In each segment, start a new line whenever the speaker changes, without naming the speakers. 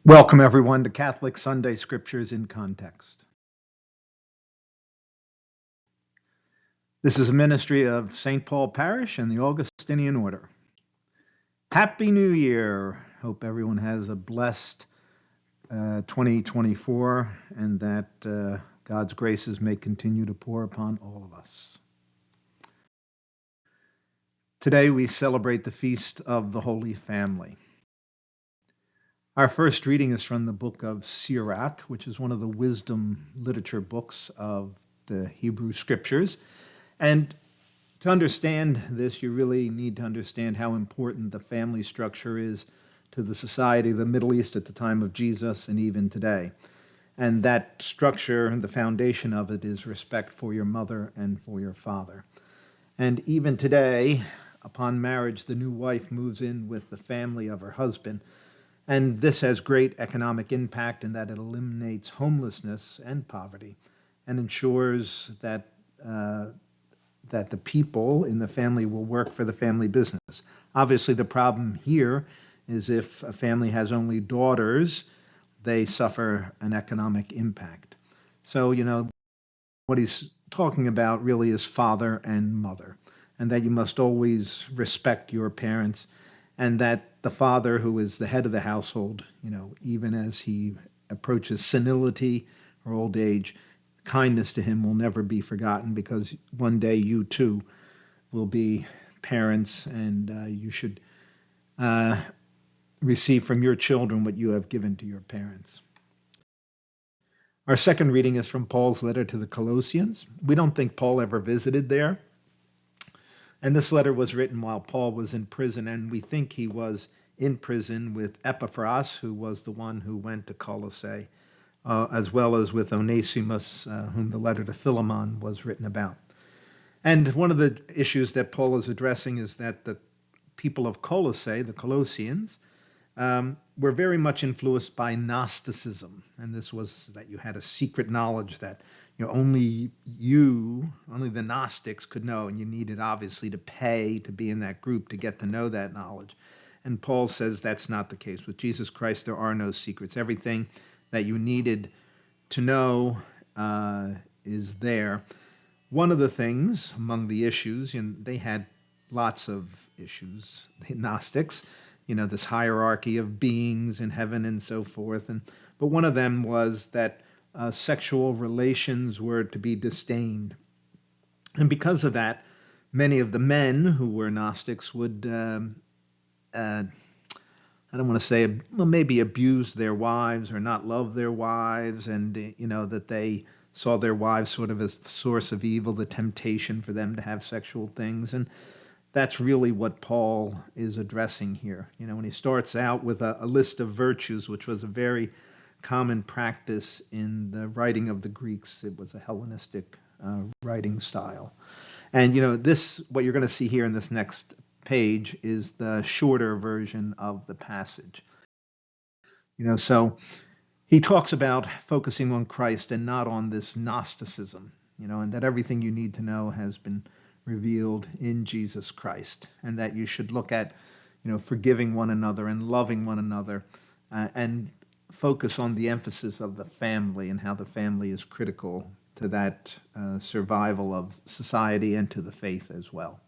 Welcome, everyone, to Catholic Sunday Scriptures in Context. This is a ministry of St. Paul Parish and the Augustinian Order. Happy New Year. Hope everyone has a blessed 2024 and that God's graces may continue to pour upon all of us. Today we celebrate the Feast of the Holy Family. Our first reading is from the book of Sirach, which is one of the wisdom literature books of the Hebrew Scriptures. And to understand this, you really need to understand how important the family structure is to the society of the Middle East at the time of Jesus and even today. And that structure and the foundation of it is respect for your mother and for your father. And even today, upon marriage, the new wife moves in with the family of her husband. And this has great economic impact in that it eliminates homelessness and poverty and ensures that the people in the family will work for the family business. Obviously, the problem here is if a family has only daughters, they suffer an economic impact. So, what he's talking about really is father and mother, and that you must always respect your parents, and that the father, who is the head of the household, even as he approaches senility or old age, kindness to him will never be forgotten, because one day you too will be parents, and you should receive from your children what you have given to your parents. Our second reading is from Paul's letter to the Colossians. We don't think Paul ever visited there. And this letter was written while Paul was in prison, and we think he was in prison with Epaphras, who was the one who went to Colossae, as well as with Onesimus, whom the letter to Philemon was written about. And one of the issues that Paul is addressing is that the people of Colossae, the Colossians, were very much influenced by Gnosticism. And this was that you had a secret knowledge that only the Gnostics could know, and you needed obviously to pay to be in that group to get to know that knowledge. And Paul says that's not the case. With Jesus Christ, there are no secrets. Everything that you needed to know is there. One of the things among the issues, and they had lots of issues, the Gnostics, this hierarchy of beings in heaven and so forth. But one of them was that sexual relations were to be disdained. And because of that, many of the men who were Gnostics would, I don't want to say, maybe abuse their wives or not love their wives, and, that they saw their wives sort of as the source of evil, the temptation for them to have sexual things. And that's really what Paul is addressing here. When he starts out with a list of virtues, which was a very common practice in the writing of the Greeks. It was a Hellenistic writing style. And, what you're going to see here in this next page is the shorter version of the passage. So he talks about focusing on Christ and not on this Gnosticism, and that everything you need to know has been revealed in Jesus Christ, and that you should look at, forgiving one another and loving one another, and focus on the emphasis of the family and how the family is critical to that survival of society and to the faith as well.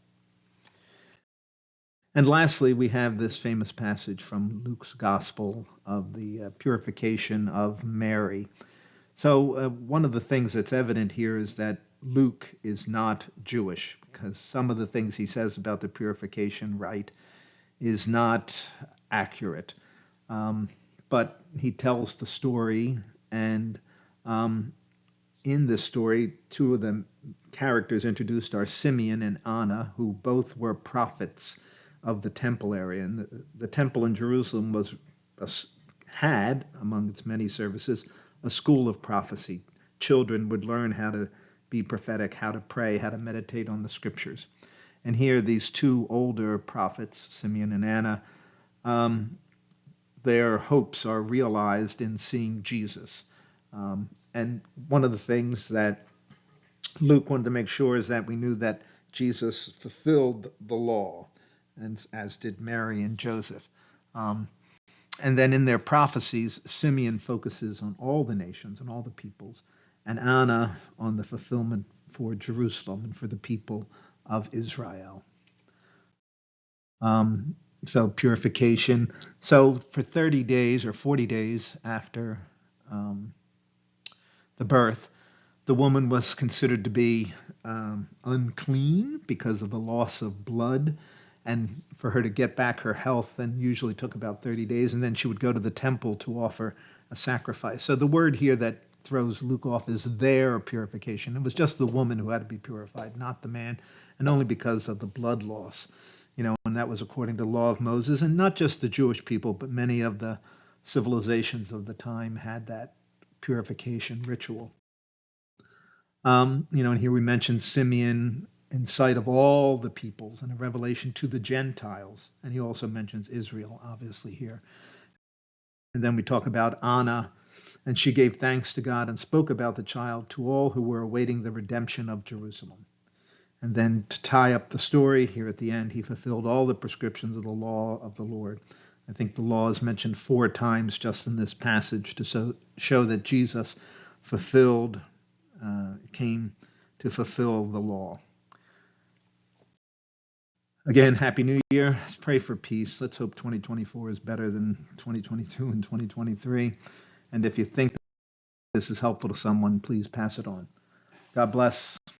And lastly, we have this famous passage from Luke's Gospel of the purification of Mary. So one of the things that's evident here is that Luke is not Jewish, because some of the things he says about the purification rite is not accurate. But he tells the story, and in this story, two of the characters introduced are Simeon and Anna, who both were prophets of the temple area. And the temple in Jerusalem had, among its many services, a school of prophecy. Children would learn how to be prophetic, how to pray, how to meditate on the scriptures. And here, these two older prophets, Simeon and Anna, their hopes are realized in seeing Jesus. And one of the things that Luke wanted to make sure is that we knew that Jesus fulfilled the law, and as did Mary and Joseph. And then in their prophecies, Simeon focuses on all the nations and all the peoples, and Anna on the fulfillment for Jerusalem and for the people of Israel. Um, so purification. So for 30 days or 40 days after um, the birth, the woman was considered to be unclean because of the loss of blood. And for her to get back her health, then usually took about 30 days. And then she would go to the temple to offer a sacrifice. So the word here that throws Luke off is their purification. It was just the woman who had to be purified, not the man, and only because of the blood loss. And that was according to the law of Moses. And not just the Jewish people, but many of the civilizations of the time had that purification ritual. And here we mentioned Simeon in sight of all the peoples and a revelation to the Gentiles. And he also mentions Israel, obviously, here. And then we talk about Anna, and she gave thanks to God and spoke about the child to all who were awaiting the redemption of Jerusalem. And then to tie up the story here at the end, he fulfilled all the prescriptions of the law of the Lord. I think the law is mentioned 4 times just in this passage to show that Jesus came to fulfill the law. Again, Happy New Year. Let's pray for peace. Let's hope 2024 is better than 2022 and 2023. And if you think this is helpful to someone, please pass it on. God bless.